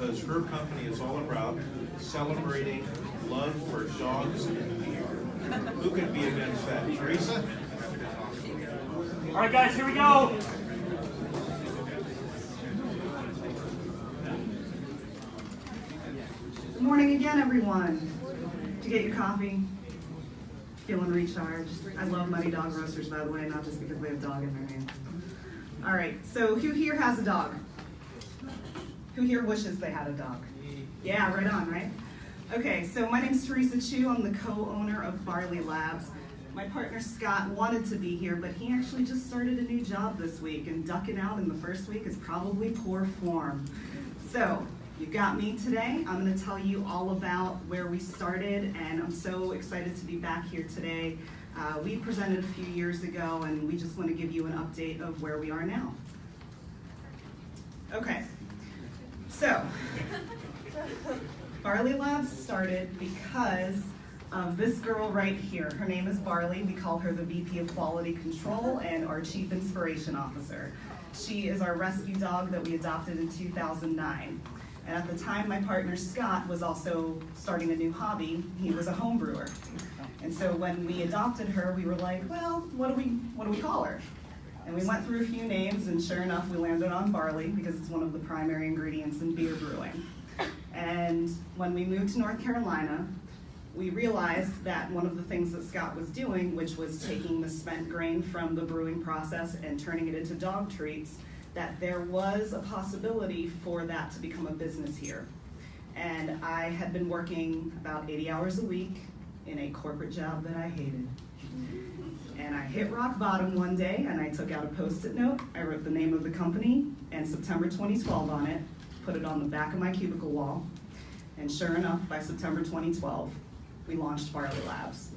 because her company is all about celebrating love for dogs and beer. Who could be against that? Theresa? All right, guys, here we go. Good morning again, everyone. Did you get your coffee? Feeling recharged? I love Muddy Dog Roasters, by the way, not just because they have dog in their name. All right, so who here has a dog? Who here wishes they had a dog? Yeah, right on, right? Okay, so my name's Theresa Chu. I'm the co-owner of Barley Labs. My partner Scott wanted to be here, but he actually just started a new job this week, and ducking out in the first week is probably poor form. So, you got me today. I'm going to tell you all about where we started, and I'm so excited to be back here today. We presented a few years ago, and we just want to give you an update of where we are now. Okay, so Barley Labs started because of this girl right here. Her name is Barley. We call her the VP of Quality Control and our Chief Inspiration Officer. She is our rescue dog that we adopted in 2009. And at the time, my partner Scott was also starting a new hobby. He was a home brewer. And so when we adopted her, we were like, well, what do we call her? And we went through a few names, and sure enough, we landed on Barley because it's one of the primary ingredients in beer brewing. And when we moved to North Carolina, we realized that one of the things that Scott was doing, which was taking the spent grain from the brewing process and turning it into dog treats, that there was a possibility for that to become a business here. And I had been working about 80 hours a week in a corporate job that I hated. And I hit rock bottom one day, and I took out a Post-it note. I wrote the name of the company and September 2012 on it, put it on the back of my cubicle wall, and sure enough, by September 2012, we launched Barley Labs.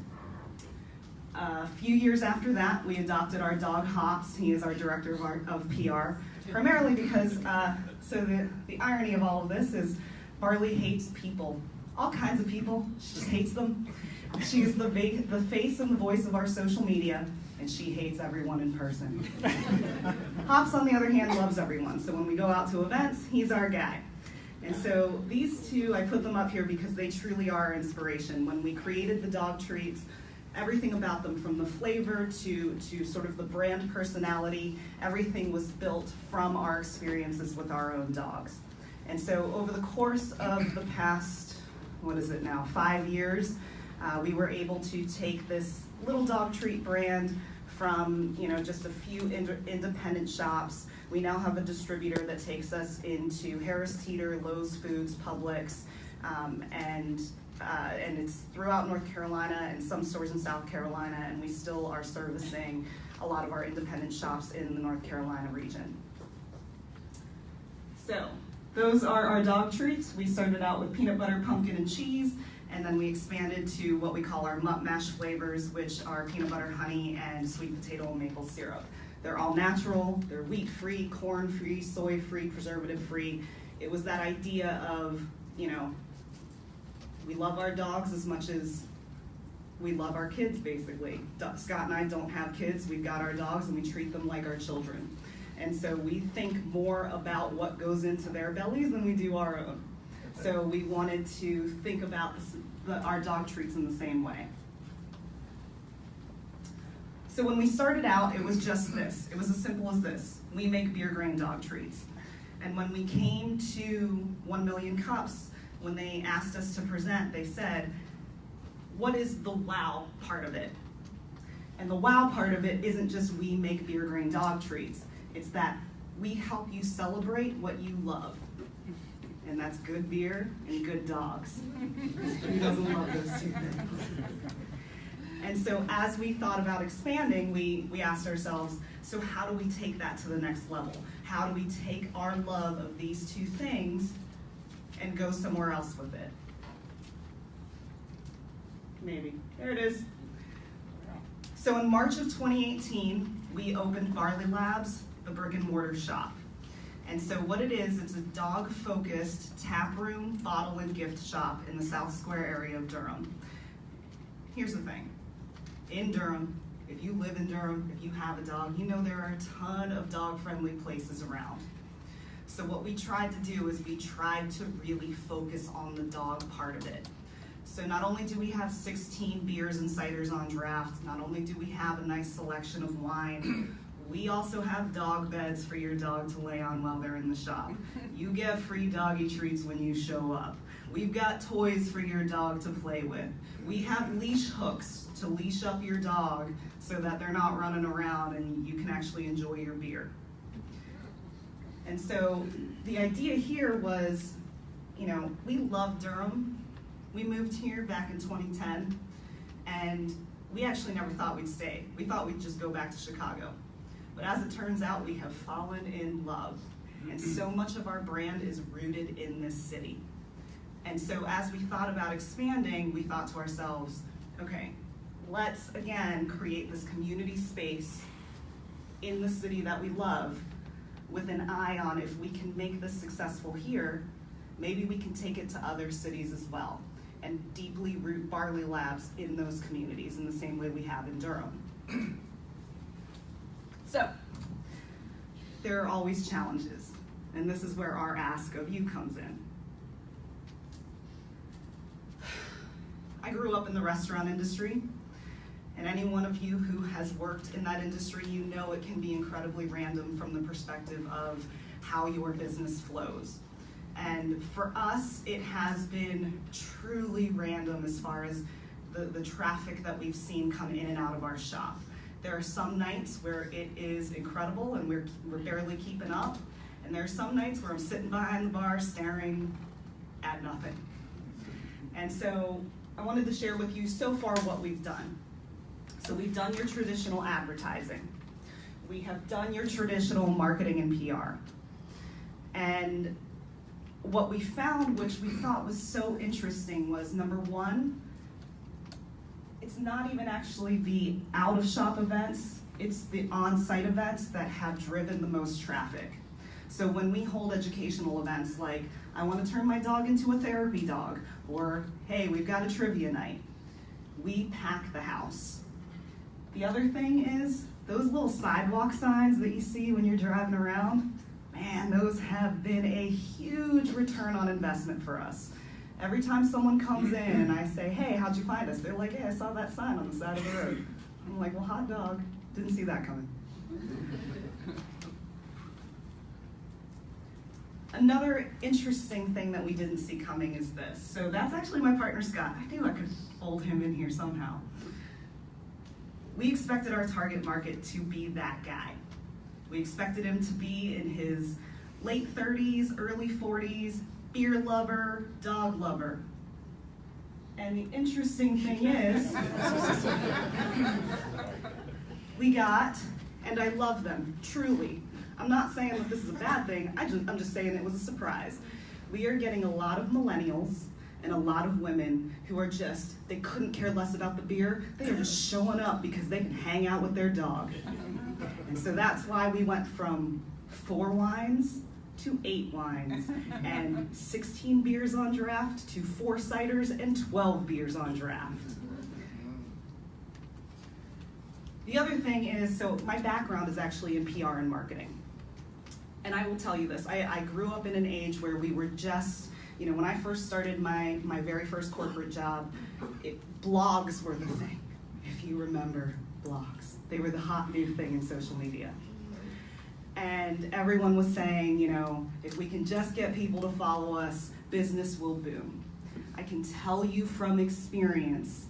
A few years after that, we adopted our dog Hops. He is our director of PR, primarily because, so the irony of all of this is Barley hates people, all kinds of people. She just hates them. She's the face and the voice of our social media, and she hates everyone in person. Hops, on the other hand, loves everyone. So when we go out to events, he's our guy. And so these two, I put them up here because they truly are our inspiration. When we created the dog treats, everything about them, from the flavor to sort of the brand personality, everything was built from our experiences with our own dogs. And so over the course of the past, 5 years, we were able to take this little dog treat brand from just a few independent shops. We now have a distributor that takes us into Harris Teeter, Lowe's Foods, Publix, and it's throughout North Carolina and some stores in South Carolina, and we still are servicing a lot of our independent shops in the North Carolina region. So those are our dog treats. We started out with peanut butter, pumpkin, and cheese, and then we expanded to what we call our mutt mash flavors, which are peanut butter, honey, and sweet potato and maple syrup. They're all natural, they're wheat-free, corn-free, soy-free, preservative-free. It was that idea of, we love our dogs as much as we love our kids, basically. Scott and I don't have kids, we've got our dogs, and we treat them like our children. And so we think more about what goes into their bellies than we do our own. So we wanted to think about our dog treats in the same way. So when we started out, it was just this. It was as simple as this. We make beer grain dog treats. And when we came to 1 million cups, when they asked us to present, they said, what is the wow part of it? And the wow part of it isn't just we make beer grain dog treats. It's that we help you celebrate what you love. And that's good beer and good dogs. Who doesn't love those two things? And so as we thought about expanding, we asked ourselves, so how do we take that to the next level? How do we take our love of these two things and go somewhere else with it? Maybe. There it is. So in March of 2018, we opened Barley Labs, the brick and mortar shop. And so what it is, it's a dog-focused tap room, bottle, and gift shop in the South Square area of Durham. Here's the thing. In Durham, if you live in Durham, if you have a dog, you know there are a ton of dog-friendly places around. So what we tried to do is we tried to really focus on the dog part of it. So not only do we have 16 beers and ciders on draft, not only do we have a nice selection of wine, we also have dog beds for your dog to lay on while they're in the shop. You get free doggy treats when you show up. We've got toys for your dog to play with. We have leash hooks to leash up your dog so that they're not running around and you can actually enjoy your beer. And so the idea here was, we love Durham. We moved here back in 2010, and we actually never thought we'd stay. We thought we'd just go back to Chicago. But as it turns out, we have fallen in love. And so much of our brand is rooted in this city. And so as we thought about expanding, we thought to ourselves, okay, let's again create this community space in the city that we love with an eye on if we can make this successful here, maybe we can take it to other cities as well and deeply root Barley Labs in those communities in the same way we have in Durham. So, there are always challenges, and this is where our ask of you comes in. I grew up in the restaurant industry, and any one of you who has worked in that industry, you know it can be incredibly random from the perspective of how your business flows. And for us, it has been truly random as far as the traffic that we've seen come in and out of our shop. There are some nights where it is incredible and we're barely keeping up, and there are some nights where I'm sitting behind the bar staring at nothing. And so I wanted to share with you so far what we've done. So we've done your traditional advertising. We have done your traditional marketing and PR. And what we found, which we thought was so interesting, was number one, it's not even actually the out-of-shop events, it's the on-site events that have driven the most traffic. So when we hold educational events like, I want to turn my dog into a therapy dog, or hey, we've got a trivia night, we pack the house. The other thing is, those little sidewalk signs that you see when you're driving around, man, those have been a huge return on investment for us. Every time someone comes in and I say, hey, how'd you find us? They're like, hey, I saw that sign on the side of the road. I'm like, well, hot dog, didn't see that coming. Another interesting thing that we didn't see coming is this. So that's actually my partner, Scott. I knew I could fold him in here somehow. We expected our target market to be that guy. We expected him to be in his late 30s, early 40s, beer lover, dog lover. And the interesting thing is, we got, and I love them, truly. I'm not saying that this is a bad thing, I'm just saying it was a surprise. We are getting a lot of millennials and a lot of women who are just, they couldn't care less about the beer, they are just showing up because they can hang out with their dog. And so that's why we went from 4 wines to 8 wines, and 16 beers on draft to 4 ciders and 12 beers on draft. The other thing is, so my background is actually in PR and marketing. And I will tell you this, I grew up in an age where we were just, when I first started my very first corporate job, blogs were the thing, if you remember blogs. They were the hot new thing in social media. And everyone was saying, if we can just get people to follow us, business will boom. I can tell you from experience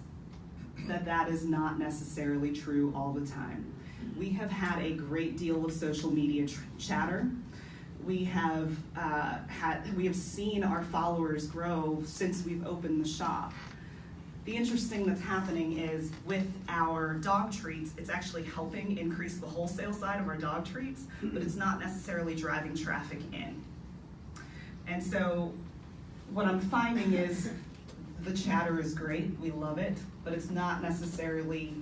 that that is not necessarily true all the time. We have had a great deal of social media chatter. We have seen our followers grow since we've opened the shop. The interesting that's happening is with our dog treats, it's actually helping increase the wholesale side of our dog treats, but it's not necessarily driving traffic in. And so what I'm finding is the chatter is great, we love it, but it's not necessarily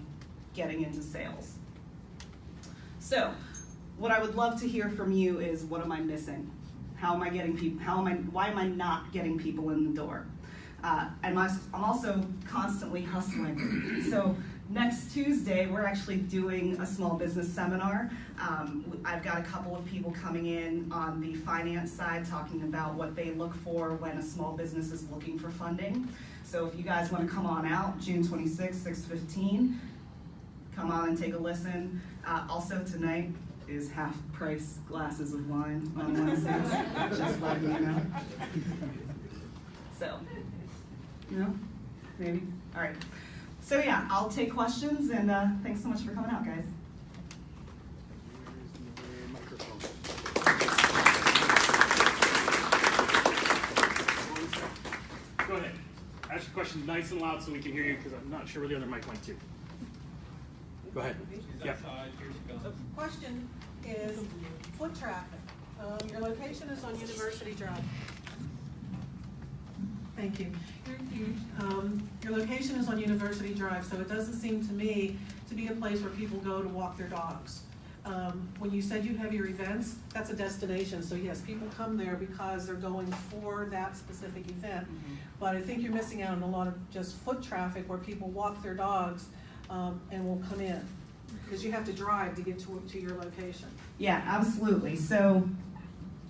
getting into sales. So what I would love to hear from you is, what am I missing? How am I getting people, why am I not getting people in the door? And I'm also constantly hustling. So next Tuesday, we're actually doing a small business seminar. I've got a couple of people coming in on the finance side talking about what they look for when a small business is looking for funding. So if you guys want to come on out, June 26th, 6:15, come on and take a listen. Also tonight is half-price glasses of wine on Wednesdays, just letting you know. So, maybe? All right. So yeah, I'll take questions, and thanks so much for coming out, guys. Go ahead. Ask your question nice and loud so we can hear you, because I'm not sure where the other mic went to. Go ahead. Yeah. The question is foot traffic. Your location is on University Drive. Thank you. Your location is on University Drive, so it doesn't seem to me to be a place where people go to walk their dogs. When you said you have your events, that's a destination, so yes, people come there because they're going for that specific event. But I think you're missing out on a lot of just foot traffic where people walk their dogs and will come in, because you have to drive to get to your location. Yeah, absolutely. So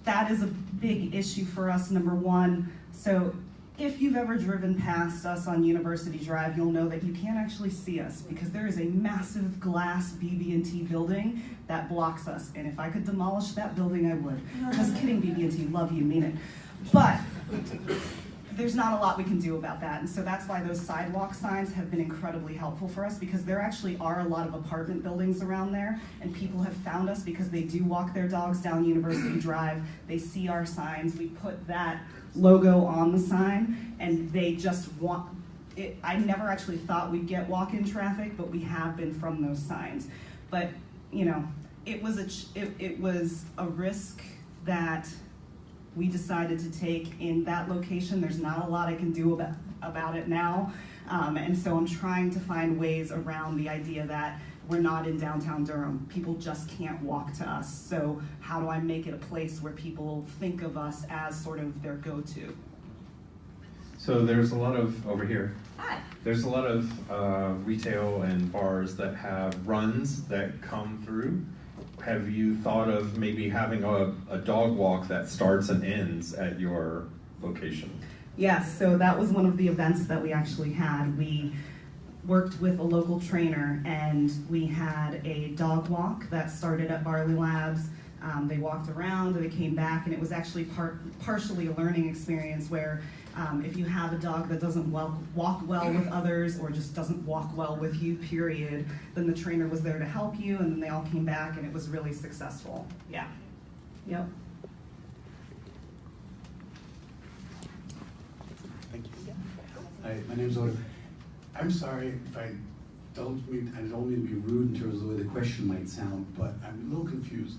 that is a big issue for us, number one. So if you've ever driven past us on University Drive, you'll know that you can't actually see us because there is a massive glass BB&T building that blocks us. And if I could demolish that building, I would. Just kidding, BB&T, love you, mean it. But there's not a lot we can do about that. And so that's why those sidewalk signs have been incredibly helpful for us, because there actually are a lot of apartment buildings around there, and people have found us because they do walk their dogs down University Drive. They see our signs. We put that logo on the sign, and they just want it. I never actually thought we'd get walk-in traffic, but we have been from those signs. But it was a risk that we decided to take in that location. There's not a lot I can do about it now, and so I'm trying to find ways around the idea that we're not in downtown Durham. People just can't walk to us. So how do I make it a place where people think of us as sort of their go-to? So there's a lot of, over here, Hi. there's a lot of retail and bars that have runs that come through. Have you thought of maybe having a dog walk that starts and ends at your location? Yes, so that was one of the events that we actually had. We worked with a local trainer, and we had a dog walk that started at Barley Labs. They walked around, and they came back, and it was actually partially a learning experience where if you have a dog that doesn't walk well with others, or just doesn't walk well with you, period, then the trainer was there to help you, and then they all came back, and it was really successful. Yeah. Yep. Thank you. Hi, my name's Oda. I'm sorry if I don't mean to be rude in terms of the way the question might sound, but I'm a little confused.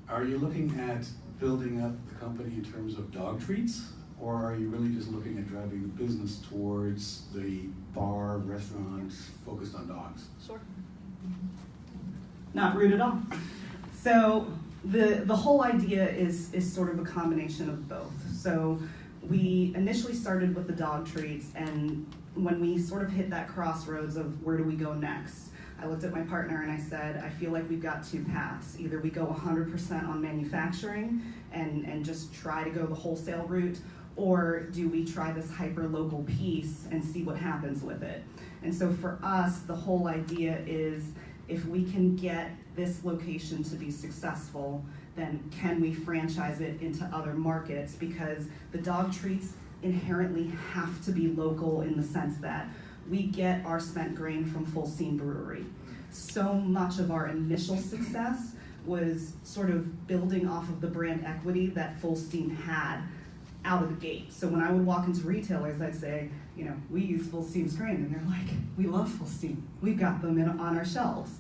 Are you looking at building up the company in terms of dog treats, or are you really just looking at driving the business towards the bar, restaurant focused on dogs? Sure. Not rude at all. So the whole idea is sort of a combination of both. So we initially started with the dog treats, and when we sort of hit that crossroads of where do we go next, I looked at my partner and I said, I feel like we've got two paths. Either we go 100% on manufacturing and just try to go the wholesale route, or do we try this hyper-local piece and see what happens with it? And so for us, the whole idea is, if we can get this location to be successful, then can we franchise it into other markets? Because the dog treats inherently have to be local in the sense that we get our spent grain from Full Steam Brewery. So much of our initial success was sort of building off of the brand equity that Full Steam had out of the gate. So when I would walk into retailers, I'd say, we use Full Steam's grain, and they're like, we love Full Steam. We've got them on our shelves.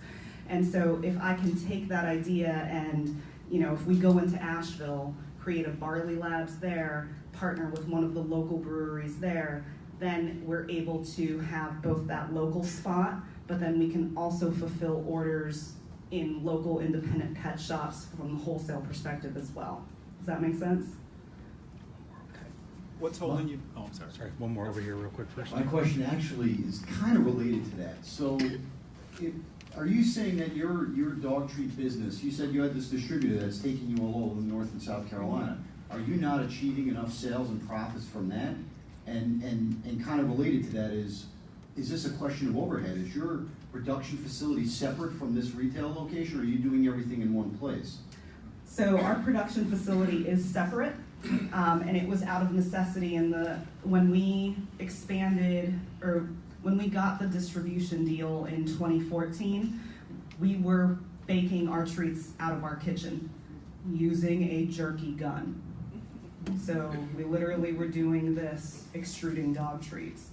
And so if I can take that idea and, if we go into Asheville, create a Barley Labs there, partner with one of the local breweries there, then we're able to have both that local spot, but then we can also fulfill orders in local independent pet shops from the wholesale perspective as well. Does that make sense? What's holding you? Oh, I'm sorry. Sorry. One more over here real quick first. My question actually is kind of related to that. So, are you saying that your dog treat business, you said you had this distributor that's taking you all over North and South Carolina. Are you not achieving enough sales and profits from that? And kind of related to that is this a question of overhead? Is your production facility separate from this retail location, or are you doing everything in one place? So our production facility is separate, and it was out of necessity when we expanded, or when we got the distribution deal in 2014, we were baking our treats out of our kitchen using a jerky gun. So we literally were doing this, extruding dog treats.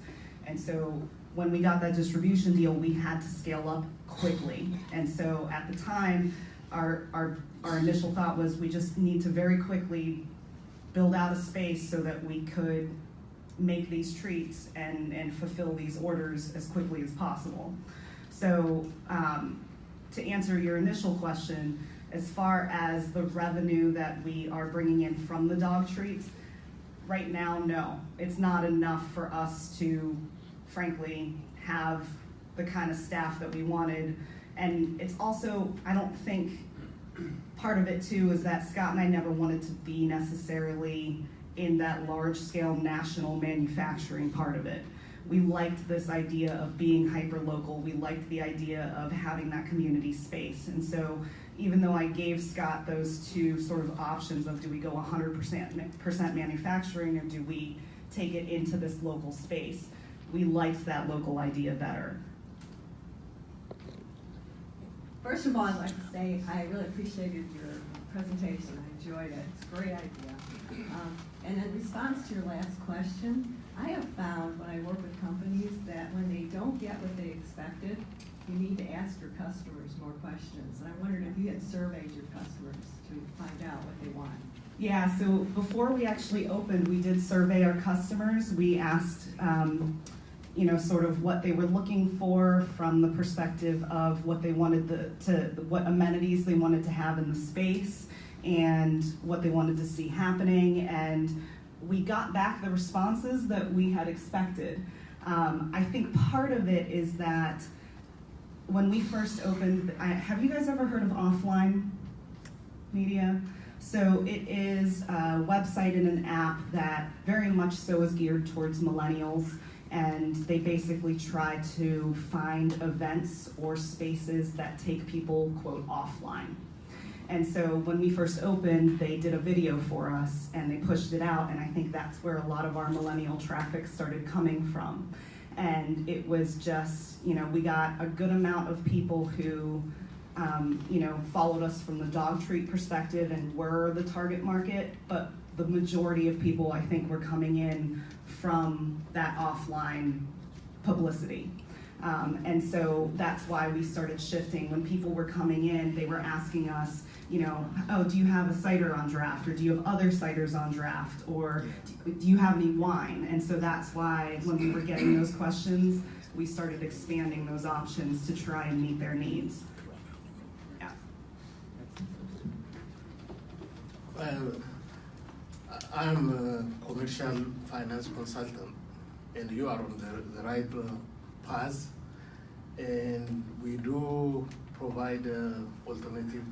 And so when we got that distribution deal, we had to scale up quickly. And so at the time, our initial thought was we just need to very quickly build out a space so that we could make these treats and fulfill these orders as quickly as possible. So to answer your initial question, as far as the revenue that we are bringing in from the dog treats, right now, no. It's not enough for us to, frankly, have the kind of staff that we wanted. And it's also, I don't think, part of it too is that Scott and I never wanted to be necessarily in that large-scale national manufacturing part of it. We liked this idea of being hyper-local. We liked the idea of having that community space. And so even though I gave Scott those two sort of options of do we go 100% manufacturing or do we take it into this local space, we liked that local idea better. First of all, I'd like to say I really appreciated your presentation. I enjoyed it. It's a great idea. And in response to your last question, I have found when I work with companies that when they don't get what they expected, you need to ask your customers more questions. And I wondered if you had surveyed your customers to find out what they want. Yeah, so before we actually opened, we did survey our customers. We asked, sort of what they were looking for from the perspective of what they wanted what amenities they wanted to have in the space and what they wanted to see happening. And we got back the responses that we had expected. I think part of it is that when we first opened, have you guys ever heard of offline media? So it is a website and an app that very much so is geared towards millennials, and they basically try to find events or spaces that take people, quote, offline. And so when we first opened, they did a video for us and they pushed it out, and I think that's where a lot of our millennial traffic started coming from. And it was just, we got a good amount of people who, followed us from the dog treat perspective and were the target market, but the majority of people, I think, were coming in from that offline publicity. And so that's why we started shifting. When people were coming in, they were asking us, oh, do you have a cider on draft? Or do you have other ciders on draft? Or do you have any wine? And so that's why when we were getting those questions, we started expanding those options to try and meet their needs. Yeah. I'm a commercial finance consultant, and you are on the right path. And we do provide alternative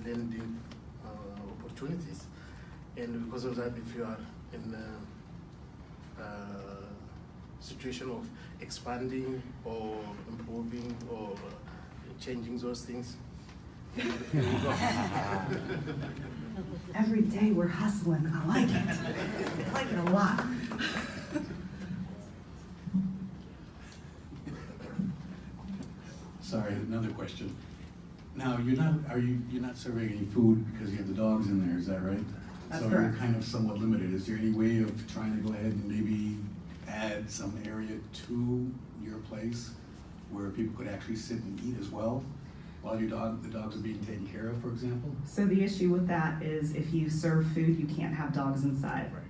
lending opportunities. And because of that, if you are in a situation of expanding or improving or changing those things, Every day we're hustling. I like it. I like it a lot. Sorry, another question. Now, you're not serving any food because you have the dogs in there, is that right? That's so correct. You're kind of somewhat limited. Is there any way of trying to go ahead and maybe add some area to your place where people could actually sit and eat as well while the dogs are being taken care of, for example? So the issue with that is if you serve food, you can't have dogs inside. Right.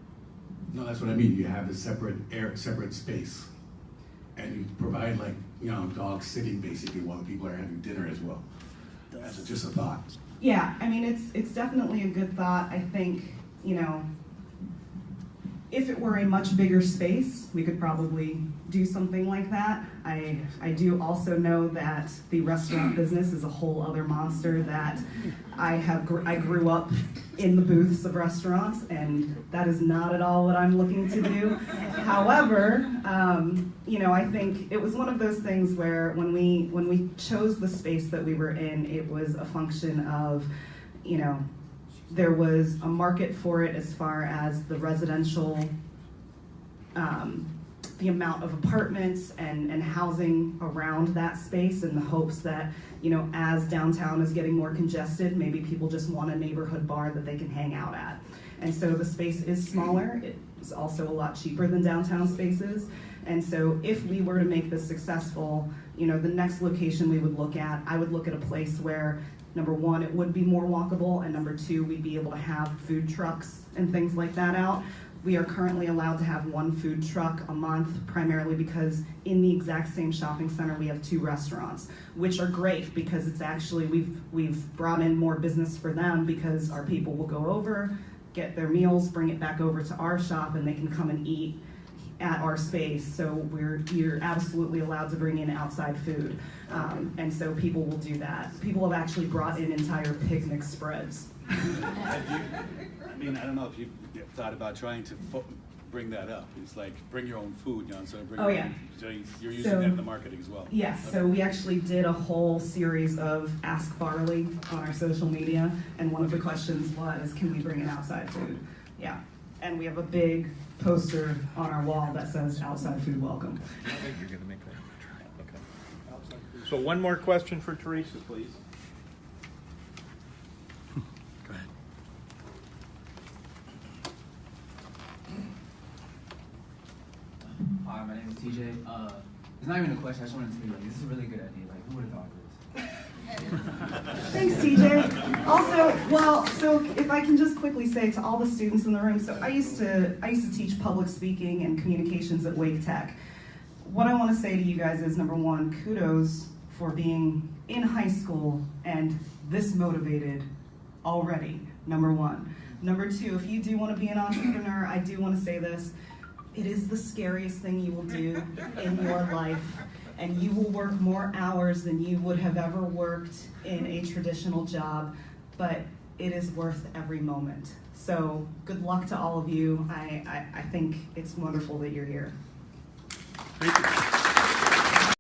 No, that's what I mean. You have a separate space, and you provide dogs sitting basically while people are having dinner as well. That's just a thought. Yeah, I mean, it's definitely a good thought. I think, If it were a much bigger space, we could probably do something like that. I do also know that the restaurant business is a whole other monster that I grew up in the booths of restaurants, and that is not at all what I'm looking to do. However, you know, I think it was one of those things where when we chose the space that we were in, it was a function of, you know, there was a market for it as far as the residential, the amount of apartments and housing around that space, in the hopes that, you know, as downtown is getting more congested, maybe people just want a neighborhood bar that they can hang out at. And so the space is smaller. It's also a lot cheaper than downtown spaces. And so if we were to make this successful, you know, the next location we would look at, I would look at a place where, number one, it would be more walkable, and number two, we'd be able to have food trucks and things like that out. We are currently allowed to have one food truck a month, primarily because in the exact same shopping center we have 2 restaurants, which are great because it's actually, we've brought in more business for them, because our people will go over, get their meals, bring it back over to our shop, and they can come and eat at our space. So you're absolutely allowed to bring in outside food. And so people will do that. People have actually brought in entire picnic spreads. I mean, I don't know if you've thought about trying to bring that up. It's like, bring your own food, you know, instead of bringing your own. So you're using that in the marketing as well. Yes, so we actually did a whole series of Ask Barley on our social media, and one of the questions was, can we bring in outside food? Yeah, and we have a big poster on our wall that says outside food welcome. You're gonna make that. Okay. So one more question for Theresa, please. Go ahead. Hi, my name is TJ. It's not even a question. I just wanted to be like, this is a really good idea. Like, who would have thought of this? Thanks, TJ. Also, well, so if I can just quickly say to all the students in the room, so I used to teach public speaking and communications at Wake Tech. What I want to say to you guys is, number one, kudos for being in high school and this motivated already, number one. Number two, if you do want to be an entrepreneur, I do want to say this. It is the scariest thing you will do in your life, and you will work more hours than you would have ever worked in a traditional job, but it is worth every moment. So good luck to all of you. I think it's wonderful that you're here. Thank you.